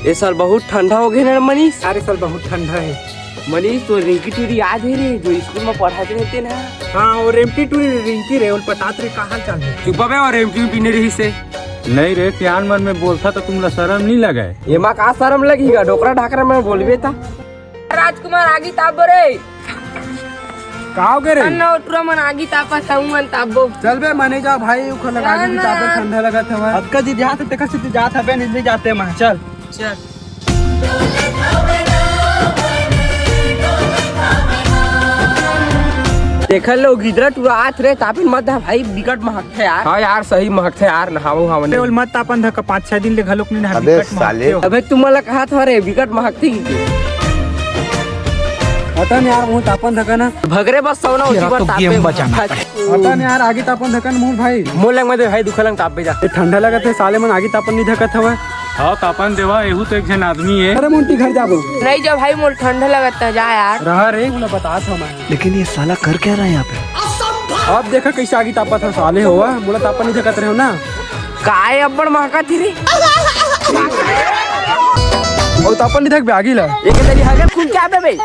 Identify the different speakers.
Speaker 1: ये साल बहुत ठंडा हो गया ना मनीष।
Speaker 2: अरे साल बहुत ठंडा है
Speaker 1: मनीष तो रिंकी टूरी याद है रे जो स्कूल में पढ़ाते रहते ना।
Speaker 2: हाँ और रेमटी टू रिंकी रे और पतात रे कहाँ चल रहे
Speaker 1: चुप बे और एमटी पीने रही से
Speaker 3: नहीं रे प्यान मन में बोलता तो तुमला शर्म नहीं लगा।
Speaker 1: ये माँ का शर्म लगेगा डोकरा ढाकरा में बोलबे था। राजकुमार आगी ताबो रे
Speaker 2: काव करे
Speaker 1: अन्ना उतरा मन आगी तापा था मन ताबो।
Speaker 2: चल बे माने जा भाई उखो लगा दी तापर ठंडा लगा था अब का जी जात ते कसे तू जात हबे नहीं जाते मां चल
Speaker 1: चल देखल लो गिदरा टूरा आत रे तापिन मत भाई बिकट महक थे यार। हाँ यार सही महक थे यार नहाओ हावन
Speaker 2: केवल मत तापन धक 5-6 दिन ले घलोक नहीं नहा
Speaker 3: अबे
Speaker 2: बिकट
Speaker 3: साले।
Speaker 1: अबे तुम मला कहा था रे बिकट महक थी
Speaker 2: पता नहीं यार मुंह तापन धका ना
Speaker 1: भगरे बस सौना उसी पर तापे
Speaker 2: पता नहीं यार आगे तापन धका मुंह भाई
Speaker 1: मोलंग में भाई दुखलंग तापे जा।
Speaker 2: ये ठंडा लगा थे साले मन आगे तापन नहीं धका था
Speaker 3: हाँ तापन देवा एहू तो एक जन आदमी है।
Speaker 2: अरे मुंटी घर जाबो
Speaker 1: नहीं जा भाई मोल ठंडा लगता जा यार।
Speaker 2: रहा रे मुला बता था मैं
Speaker 4: लेकिन ये साला कर क्या रहा है यहाँ पे?
Speaker 2: अब देखा कैसे आगे तापा था साले होवा मुला तापन नहीं धकत रहे हो ना
Speaker 1: काय अब्बड़ महका थी रे
Speaker 2: और तापन नहीं धक बे आगे ला
Speaker 1: एक तरी हगे खून क्या बे